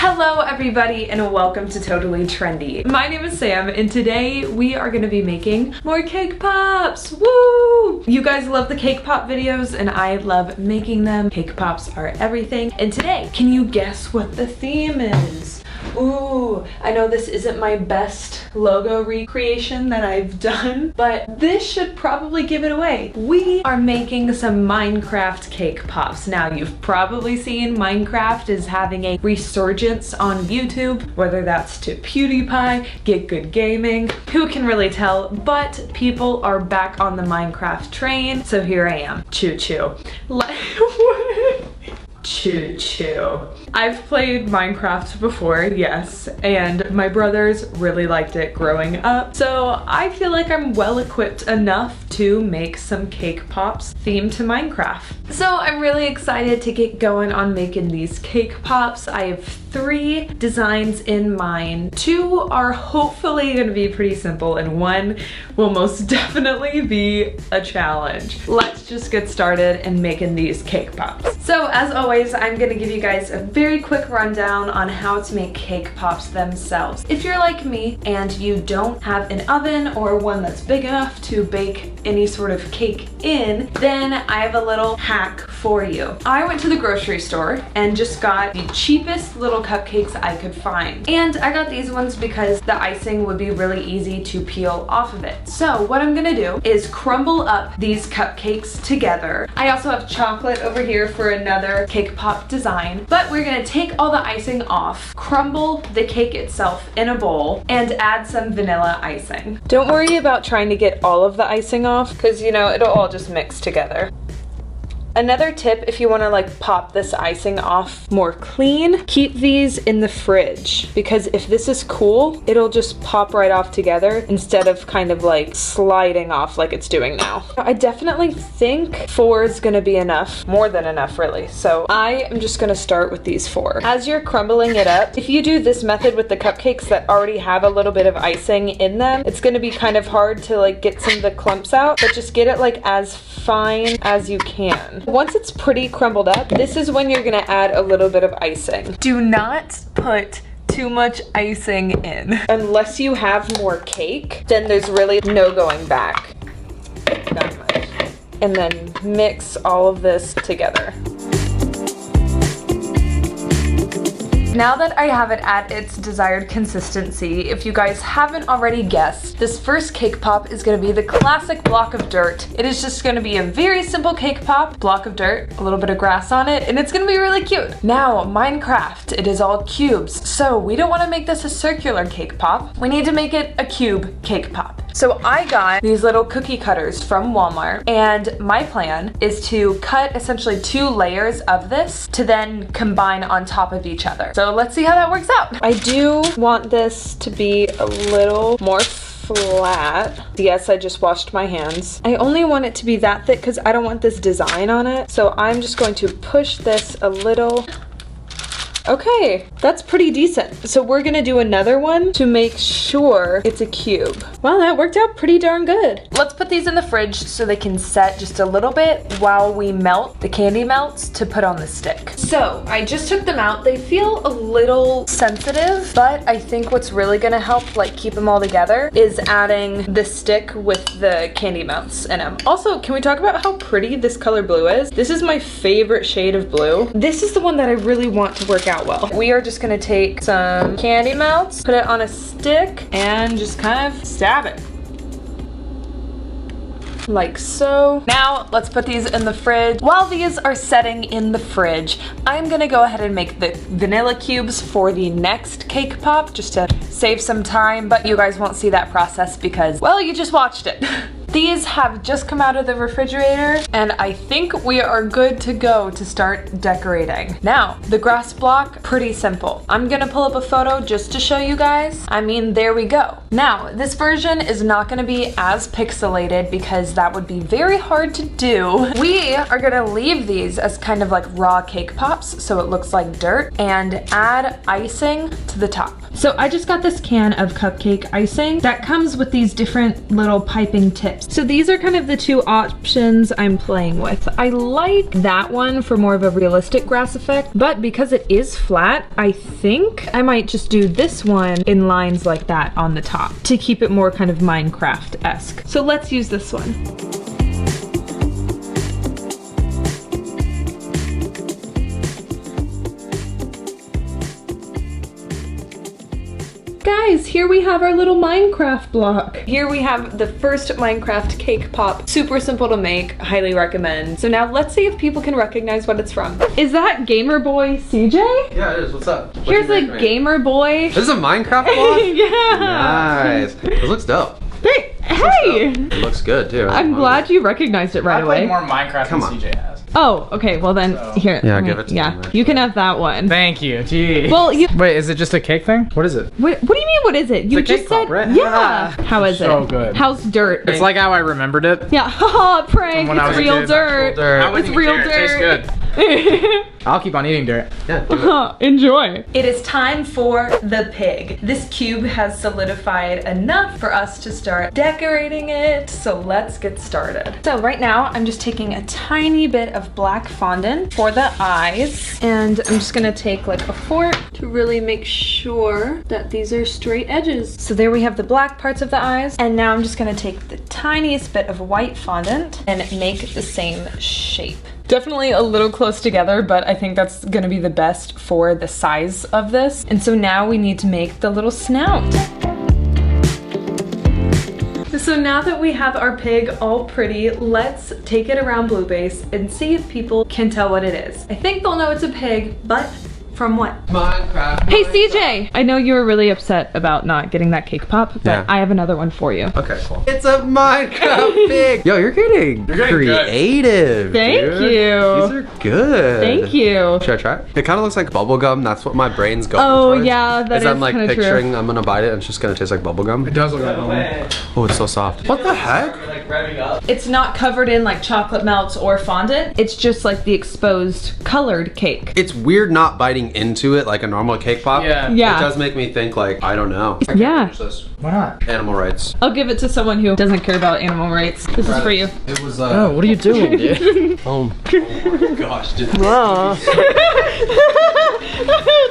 Hello everybody and welcome to Totally Trendy. My name is Sam and today we are going to be making more cake pops. Woo! You guys love the cake pop videos and I love making them. Cake pops are everything. And today, can you guess what the theme is? Ooh, I know this isn't my best logo recreation that I've done, but this should probably give it away. We are making some Minecraft cake pops. Now, you've probably seen Minecraft is having a resurgence on YouTube, whether that's to PewDiePie, Get Good Gaming, who can really tell, but people are back on the Minecraft train, so here I am. Choo choo. Choo choo. I've played Minecraft before, yes, and my brothers really liked it growing up, so I feel like I'm well equipped enough to make some cake pops themed to Minecraft. So I'm really excited to get going on making these cake pops. I have 3 designs in mind. 2 are hopefully going to be pretty simple and 1 will most definitely be a challenge. Let's just get started in making these cake pops. So as always, I'm going to give you guys a very quick rundown on how to make cake pops themselves. If you're like me and you don't have an oven or one that's big enough to bake any sort of cake in, then I have a little hack for you. I went to the grocery store and just got the cheapest little cupcakes I could find. And I got these ones because the icing would be really easy to peel off of it. So what I'm gonna do is crumble up these cupcakes together. I also have chocolate over here for another cake pop design, but we're gonna take all the icing off, crumble the cake itself in a bowl, and add some vanilla icing. Don't worry about trying to get all of the icing off, because you know, it'll all just mix together. Another tip, if you want to like pop this icing off more clean, keep these in the fridge, because if this is cool, it'll just pop right off together instead of kind of like sliding off like it's doing now. I definitely think 4 is going to be enough, more than enough really. So I am just going to start with these 4. As you're crumbling it up, if you do this method with the cupcakes that already have a little bit of icing in them, it's going to be kind of hard to like get some of the clumps out, but just get it like as fine as you can. Once it's pretty crumbled up, this is when you're gonna add a little bit of icing. Do not put too much icing in. Unless you have more cake, then there's really no going back. That much. And then mix all of this together. Now that I have it at its desired consistency, if you guys haven't already guessed, this first cake pop is going to be the classic block of dirt. It is just going to be a very simple cake pop, block of dirt, a little bit of grass on it, and it's going to be really cute. Now, Minecraft, it is all cubes, so we don't want to make this a circular cake pop. We need to make it a cube cake pop. So I got these little cookie cutters from Walmart, and my plan is to cut essentially 2 layers of this to then combine on top of each other. So let's see how that works out. I do want this to be a little more flat. Yes, I just washed my hands. I only want it to be that thick because I don't want this design on it. So I'm just going to push this a little. Okay, that's pretty decent. So we're gonna do another one to make sure it's a cube. Well, that worked out pretty darn good. Let's put these in the fridge so they can set just a little bit while we melt the candy melts to put on the stick. So I just took them out. They feel a little sensitive, but I think what's really gonna help like keep them all together is adding the stick with the candy melts in them. Also, can we talk about how pretty this color blue is? This is my favorite shade of blue. This is the one that I really want to work out well. We are just gonna take some candy melts, put it on a stick, and just kind of stab it. Like so. Now let's put these in the fridge. While these are setting in the fridge, I'm gonna go ahead and make the vanilla cubes for the next cake pop just to save some time, but you guys won't see that process because, well, you just watched it. These have just come out of the refrigerator and I think we are good to go to start decorating. Now, the grass block, pretty simple. I'm gonna pull up a photo just to show you guys. I mean, there we go. Now, this version is not gonna be as pixelated because that would be very hard to do. We are gonna leave these as kind of like raw cake pops so it looks like dirt and add icing to the top. So I just got this can of cupcake icing that comes with these different little piping tips. it. So these are kind of the two options I'm playing with. I like that one for more of a realistic grass effect, but because it is flat, I think I might just do this one in lines like that on the top to keep it more kind of Minecraft-esque. So let's use this one. Guys, here we have our little Minecraft block. Here we have the first Minecraft cake pop. Super simple to make, highly recommend. So now let's see if people can recognize what it's from. Is that Gamer Boy CJ? Yeah, it is. What's up? Here's a Gamer Boy. This is a Minecraft block? Yeah. Nice. This looks dope. Hey! It looks good too. I'm glad you recognized it right away. I played more Minecraft than CJ has. Oh, okay, well then, here. Yeah, give it to me. You can have that one. Thank you. Gee. Well, Wait, is it just a cake thing? What is it? What do you mean, what is it? You just said, Cakepop, right? Yeah. How is it? So good. How's dirt? It's like how I remembered it. Yeah, haha, prank. When I was It's a real kid. dirt. I wouldn't It's even real care. It tastes dirt. good. I'll keep on eating dirt. Yeah. Enjoy. It is time for the pig. This cube has solidified enough for us to start decorating it, so let's get started. So right now, I'm just taking a tiny bit of black fondant for the eyes, and I'm just gonna take like a fork to really make sure that these are straight edges. So there we have the black parts of the eyes, and now I'm just gonna take the tiniest bit of white fondant and make the same shape. Definitely a little close together, but I think that's gonna be the best for the size of this. And so now we need to make the little snout. So now that we have our pig all pretty, let's take it around Blue Base and see if people can tell what it is. I think they'll know it's a pig, but from what? Minecraft. Hey CJ! I know you were really upset about not getting that cake pop, but Yeah. I have another one for you. Okay, cool. It's a Minecraft pig. Yo, you're getting creative. Thank dude. you. These are good. Thank you. Should I try it? It kind of looks like bubble gum. That's what my brain's going Oh towards. yeah, that is I'm like kinda picturing true. I'm gonna bite it and it's just gonna taste like bubble gum. It does look like one. Oh, it's so soft. What the heck? It's not covered in like chocolate melts or fondant. It's just like the exposed colored cake. It's weird not biting into it like a normal cake pop. Yeah. Yeah. It does make me think like, I don't know. I can't Yeah. finish this. Why not? Animal rights. I'll give it to someone who doesn't care about animal rights. This is for you. It was Oh, what are you doing, dude? oh my gosh, dude.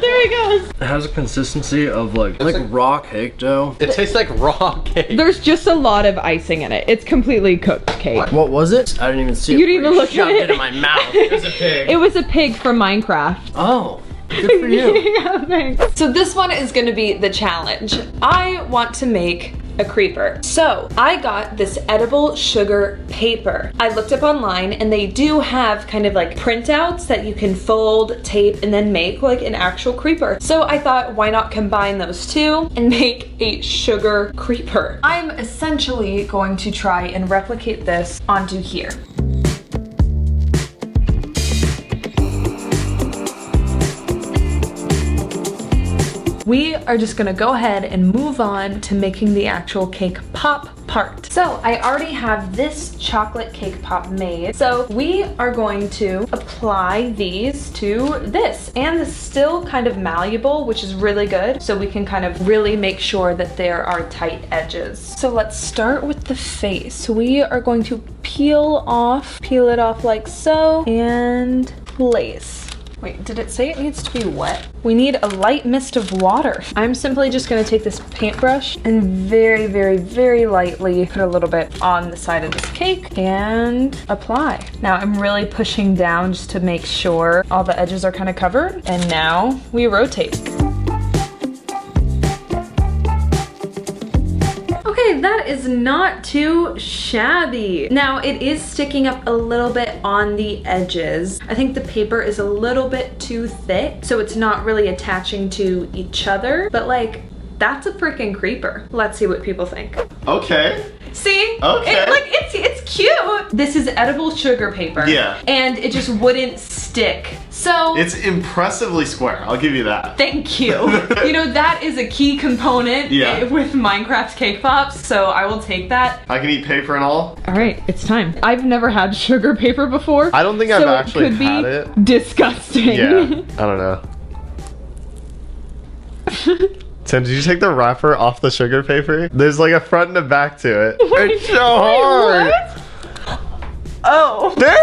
There he goes. It has a consistency of like raw cake dough. It tastes like raw cake. There's just a lot of icing in it. It's completely cooked cake. What was it? I didn't even see it. You didn't even look at Shoved it. it in my mouth. It was a pig. It was a pig from Minecraft. Oh, good for you. Yeah, thanks. So this one is gonna be the challenge. I want to make a creeper. So I got this edible sugar paper. I looked up online and they do have kind of like printouts that you can fold, tape, and then make like an actual creeper. So I thought, why not combine those two and make a sugar creeper? I'm essentially going to try and replicate this onto here. We are just gonna go ahead and move on to making the actual cake pop part. So I already have this chocolate cake pop made. So we are going to apply these to this. And this is still kind of malleable, which is really good. So we can kind of really make sure that there are tight edges. So let's start with the face. We are going to peel it off like so, and place. Wait, did it say it needs to be wet? We need a light mist of water. I'm simply just gonna take this paintbrush and very, very, very lightly put a little bit on the side of this cake and apply. Now I'm really pushing down just to make sure all the edges are kind of covered. And now we rotate. Okay, that is not too shabby. Now it is sticking up a little bit on the edges. I think the paper is a little bit too thick, so it's not really attaching to each other, but like, that's a freaking creeper. Let's see what people think. Okay. See? Okay. It's cute. This is edible sugar paper. Yeah. And it just wouldn't stick. So It's impressively square, I'll give you that. thank you. You know, that is a key component with Minecraft cake pops, so I will take that. I can eat paper and all. All right, it's time. I've never had sugar paper before. I don't think I've actually it could had be it. disgusting. Yeah, I don't know. Tim, did you take the wrapper off the sugar paper? There's like a front and a back to it. It's so hard. Oh. There!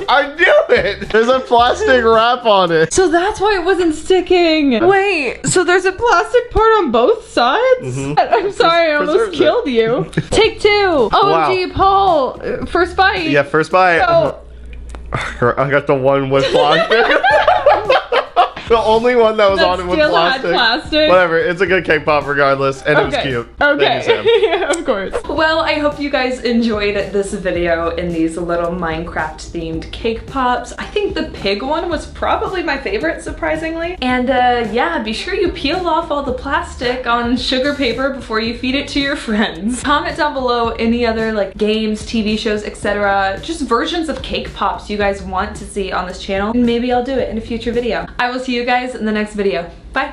I knew it! There's a plastic wrap on it. So that's why it wasn't sticking. Wait, so there's a plastic part on both sides? I'm sorry, I almost preserves it. killed you. Take 2. OMG, Paul. First bite. Yeah, first bite. Oh. I got the one with plastic. The only one that was That on it with still had plastic. plastic? Whatever, it's a good cake pop regardless, and it was cute. Okay. Thank you, Sam. Yeah, of course. Well, I hope you guys enjoyed this video in these little Minecraft themed cake pops. I think the pig one was probably my favorite, surprisingly. And yeah, be sure you peel off all the plastic on sugar paper before you feed it to your friends. Comment down below any other like games, TV shows, etc. Just versions of cake pops you guys want to see on this channel, and maybe I'll do it in a future video. I will see you guys in the next video. Bye.